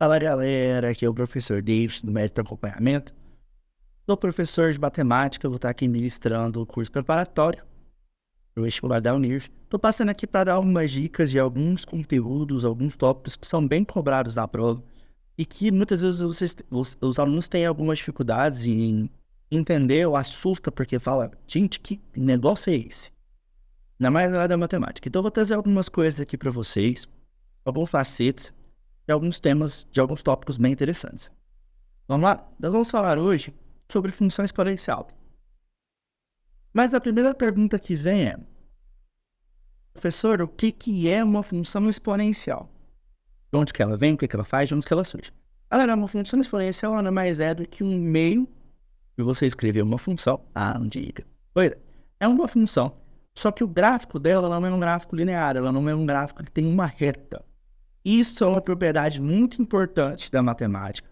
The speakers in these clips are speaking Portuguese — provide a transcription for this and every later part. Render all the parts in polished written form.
Fala galera, aqui é o professor David do Método Acompanhamento. Sou professor de matemática, vou estar aqui ministrando o curso preparatório para o vestibular da Unirv. Estou passando aqui para dar algumas dicas de alguns conteúdos, alguns tópicos que são bem cobrados na prova e que muitas vezes os alunos têm algumas dificuldades em entender ou assusta porque fala, gente, que negócio é esse? Ainda mais na área da matemática. Então eu vou trazer algumas coisas aqui para vocês, alguns facetes de alguns temas, de alguns tópicos bem interessantes. Vamos lá? Nós vamos falar hoje sobre função exponencial. Mas a primeira pergunta que vem é: professor, o que é uma função exponencial? De onde que ela vem, o que ela faz, de onde que ela surge? Galera, uma função exponencial nada mais é do que um meio de você escrever uma função. Não diga. Pois é uma função, só que o gráfico dela não é um gráfico linear, ela não é um gráfico que tem uma reta. Isso é uma propriedade muito importante da matemática.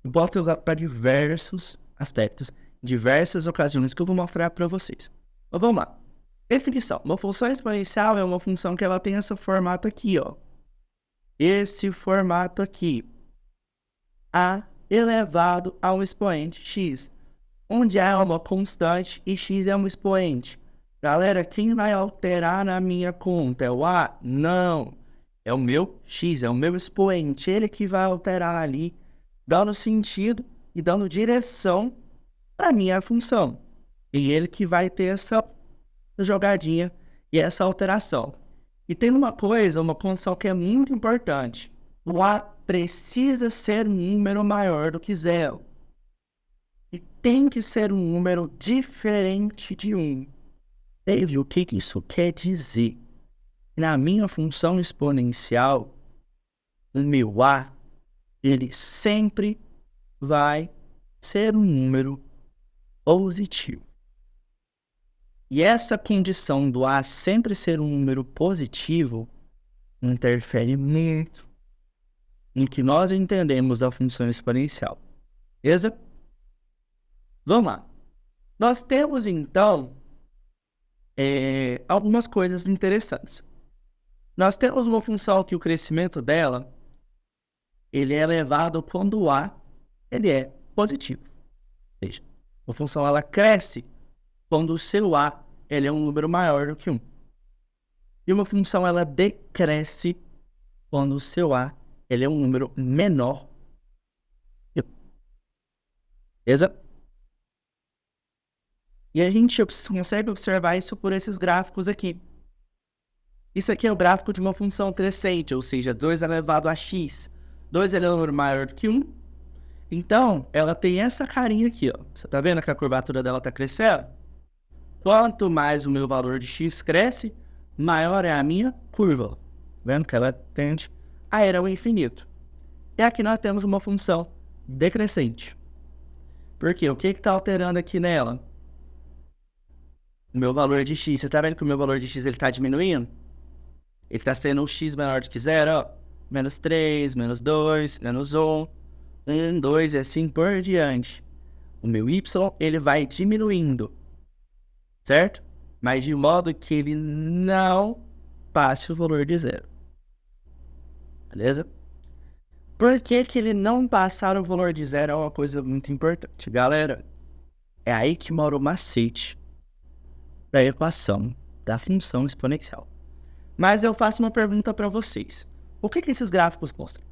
Eu posso usar para diversos aspectos, diversas ocasiões que eu vou mostrar para vocês. Mas vamos lá. Definição. Uma função exponencial é uma função que ela tem esse formato aqui, ó. Esse formato aqui. A elevado ao expoente x, onde A é uma constante e x é um expoente. Galera, quem vai alterar na minha conta? É o A? Não. É o meu x, é o meu expoente. Ele que vai alterar ali, dando sentido e dando direção para a minha função. E ele que vai ter essa jogadinha e essa alteração. E tem uma coisa, uma condição que é muito importante. O A precisa ser um número maior do que zero. E tem que ser um número diferente de 1. David, o que isso quer dizer? Na minha função exponencial, o meu A, ele sempre vai ser um número positivo. E essa condição do A sempre ser um número positivo interfere muito no que nós entendemos da função exponencial. Beleza? Vamos lá. Nós temos, então, algumas coisas interessantes. Nós temos uma função que o crescimento dela, ele é elevado quando o A ele é positivo. Ou seja, a função ela cresce quando o seu A ele é um número maior do que 1. E uma função ela decresce quando o seu A ele é um número menor que 1. Beleza? E a gente consegue observar isso por esses gráficos aqui. Isso aqui é o gráfico de uma função crescente, ou seja, 2 elevado a x. 2 é um número maior do que 1. Então, ela tem essa carinha aqui, ó. Você tá vendo que a curvatura dela tá crescendo? Quanto mais o meu valor de x cresce, maior é a minha curva. Vendo que ela tende a ir ao infinito. E aqui nós temos uma função decrescente. Por quê? O que está alterando aqui nela? O meu valor de x. Você tá vendo que o meu valor de x está diminuindo? Ele está sendo um x menor do que zero, ó. Menos 3, menos 2, menos 1, 1, 2 e assim por diante. O meu y, ele vai diminuindo, certo? Mas de modo que ele não passe o valor de zero. Beleza? Por que ele não passar o valor de zero é uma coisa muito importante. Galera, é aí que mora o macete da equação da função exponencial. Mas eu faço uma pergunta para vocês. O que esses gráficos mostram?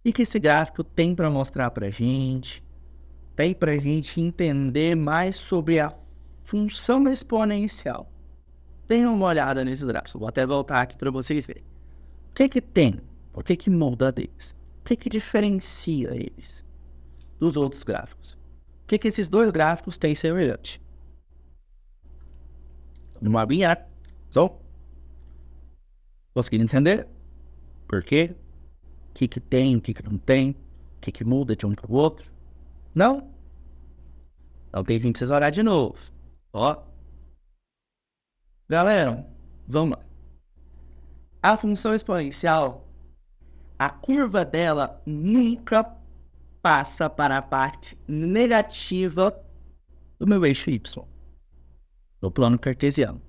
O que esse gráfico tem para mostrar para a gente? Tem para a gente entender mais sobre a função exponencial. Dêem uma olhada nesses gráficos. Vou até voltar aqui para vocês verem. O que tem? O que muda deles? O que diferencia eles dos outros gráficos? O que esses dois gráficos têm semelhante? Uma linha. Só? Conseguiram entender? Por quê? O que tem, o que não tem? O que muda de um para o outro? Não? Então tem que vocês olhar de novo. Ó. Galera, vamos lá. A função exponencial, a curva dela nunca passa para a parte negativa do meu eixo y, do plano cartesiano.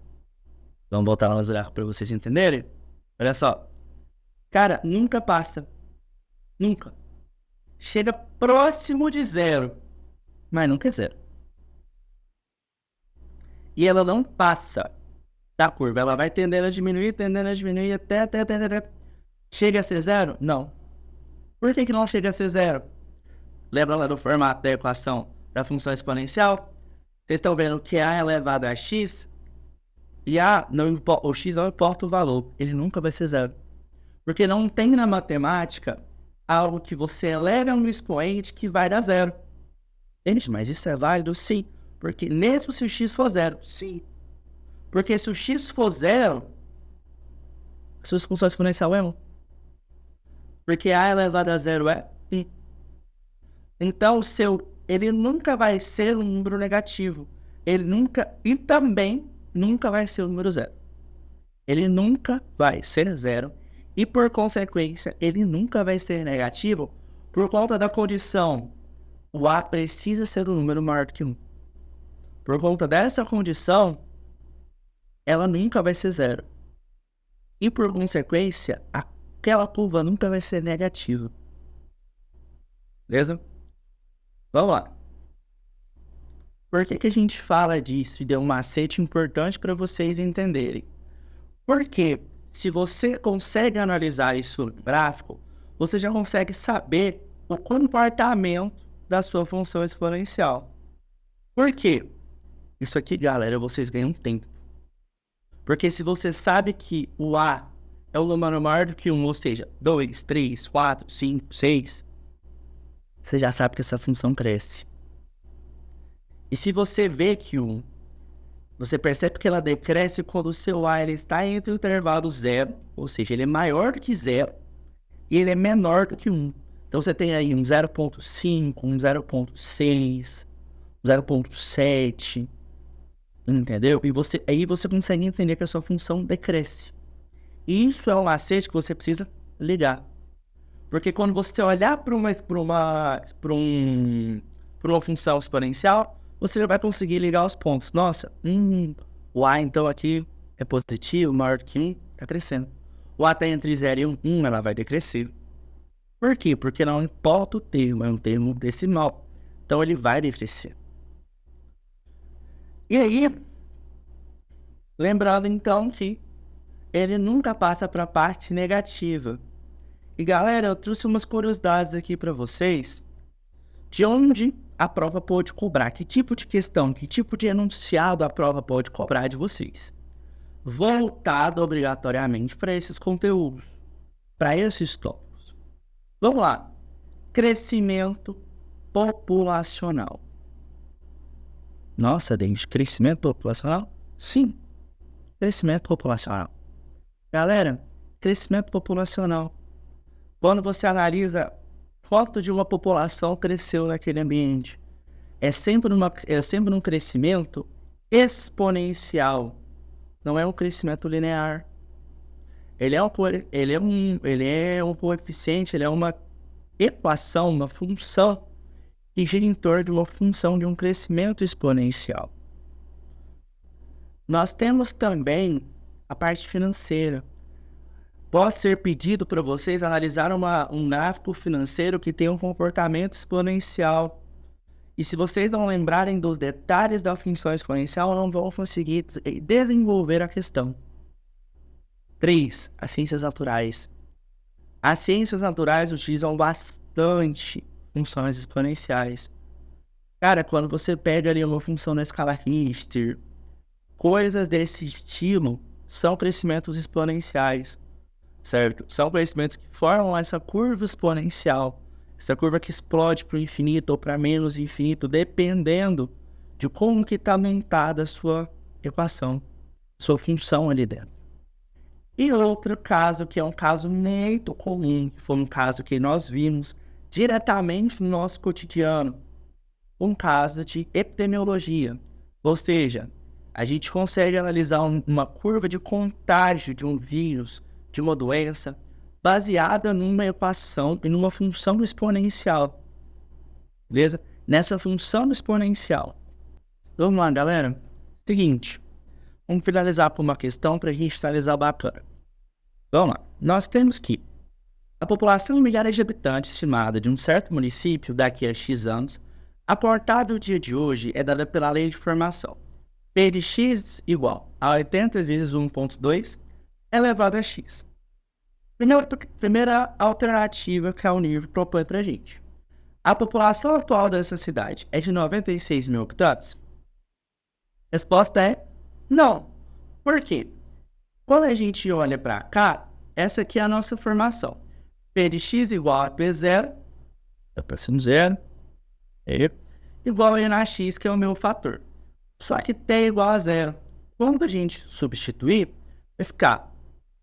Vamos voltar lá nos gráficos para vocês entenderem? Olha só. Cara, nunca passa. Nunca. Chega próximo de zero, mas nunca é zero. E ela não passa da curva. Ela vai tendendo a diminuir, até. Chega a ser zero? Não. Por que não chega a ser zero? Lembra lá do formato da equação da função exponencial? Vocês estão vendo que A elevado a x, e o x não importa o valor, ele nunca vai ser zero. Porque não tem na matemática algo que você eleva a um expoente que vai dar zero. Gente, mas isso é válido? Sim. Porque mesmo se o x for zero, sim. Porque se o x for zero, a sua função exponencial é 1. Porque A elevado a zero é 1. Então, ele nunca vai ser um número negativo. E também nunca vai ser um número zero. Ele nunca vai ser zero. E, por consequência, ele nunca vai ser negativo por conta da condição. O A precisa ser um número maior do que 1. Por conta dessa condição, ela nunca vai ser zero. E, por consequência, aquela curva nunca vai ser negativa. Beleza? Vamos lá. Por que a gente fala disso e deu um macete importante para vocês entenderem? Porque se você consegue analisar isso no gráfico, você já consegue saber o comportamento da sua função exponencial. Por quê? Isso aqui, galera, vocês ganham tempo. Porque se você sabe que o A é um número maior do que 1, ou seja, 2, 3, 4, 5, 6, você já sabe que essa função cresce. E se você vê que você percebe que ela decresce quando o seu A ele está entre o intervalo 0, ou seja, ele é maior do que 0, e ele é menor do que 1. Então você tem aí um 0.5, um 0.6, 0.7, entendeu? E aí você consegue entender que a sua função decresce. E isso é um macete que você precisa ligar. Porque quando você olhar para uma função exponencial, você já vai conseguir ligar os pontos. Nossa, o A então aqui é positivo, maior do que 1, está crescendo. O A está entre 0 e 1, ela vai decrescer. Por quê? Porque não importa o termo, é um termo decimal. Então ele vai decrescer. E aí, lembrando então que ele nunca passa para a parte negativa. E galera, eu trouxe umas curiosidades aqui para vocês. De onde a prova pode cobrar? Que tipo de questão, que tipo de enunciado a prova pode cobrar de vocês? Voltado obrigatoriamente para esses conteúdos, para esses tópicos. Vamos lá. Crescimento populacional. Nossa, Denis, crescimento populacional? Sim, crescimento populacional. Galera, crescimento populacional. Quando você analisa quanto de uma população cresceu naquele ambiente, é sempre um crescimento exponencial, não é um crescimento linear. Ele é um coeficiente, ele é uma equação, uma função que gira em torno de uma função de um crescimento exponencial. Nós temos também a parte financeira. Pode ser pedido para vocês analisar um gráfico financeiro que tem um comportamento exponencial. E se vocês não lembrarem dos detalhes da função exponencial, não vão conseguir desenvolver a questão. 3. As ciências naturais. As ciências naturais utilizam bastante funções exponenciais. Cara, quando você pega ali uma função na escala Richter, coisas desse estilo são crescimentos exponenciais, certo? São crescimentos que formam essa curva exponencial, essa curva que explode para o infinito ou para menos infinito, dependendo de como que está montada a sua equação, sua função ali dentro. E outro caso, que é um caso muito comum, que foi um caso que nós vimos diretamente no nosso cotidiano, um caso de epidemiologia. Ou seja, a gente consegue analisar uma curva de contágio de um vírus, de uma doença, baseada numa equação e numa função exponencial. Beleza? Nessa função exponencial. Vamos lá, galera. Seguinte. Vamos finalizar por uma questão para a gente finalizar bacana. Vamos lá. Nós temos que A população em milhares de habitantes estimada de um certo município daqui a X anos, a portátil dia de hoje é dada pela lei de formação. P de x igual a 80 vezes 1,2 elevado a x. Primeira alternativa que a Unir propõe para a gente. A população atual dessa cidade é de 96 mil habitantes? Resposta é não. Por quê? Quando a gente olha para cá, essa aqui é a nossa formação. P de x igual a P0, tá passando zero, igual a N na x, que é o meu fator. Só que T é igual a zero. Quando a gente substituir, vai ficar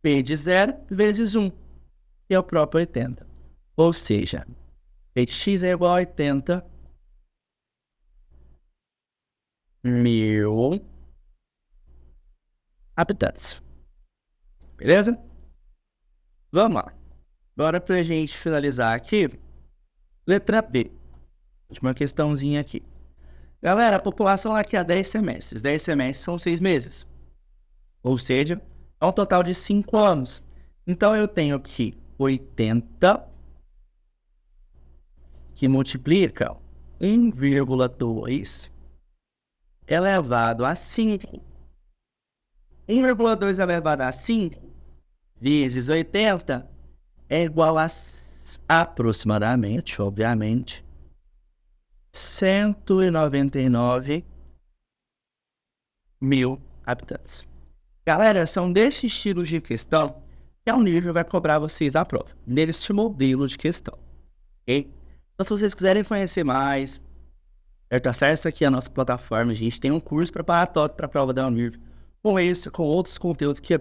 P de 0 vezes 1, que é o próprio 80. Ou seja, P de x é igual a 80 mil habitantes. Beleza? Vamos lá. Agora, para a gente finalizar aqui, letra B. Última questãozinha aqui. Galera, a população aqui há 10 semestres. 10 semestres são 6 meses. Ou seja, é um total de 5 anos. Então, eu tenho aqui 80 que multiplica 1,2 elevado a 5. 1,2 elevado a 5 vezes 80 é igual a aproximadamente, obviamente, 199 mil habitantes. Galera, são desses estilos de questão que a Unir vai cobrar vocês da prova, nesse modelo de questão, ok? Então, se vocês quiserem conhecer mais, acesse aqui a nossa plataforma. A gente tem um curso preparatório para a prova da Unir, com esse, com outros conteúdos que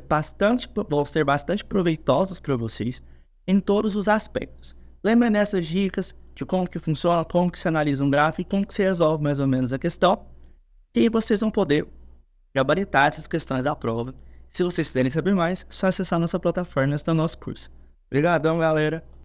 vão ser bastante proveitosos para vocês em todos os aspectos. Lembre dessas dicas de como que funciona, como que se analisa um gráfico e como que se resolve mais ou menos a questão. E vocês vão poder gabaritar essas questões da prova. Se vocês quiserem saber mais, é só acessar nossa plataforma e no nosso curso. Obrigadão, galera!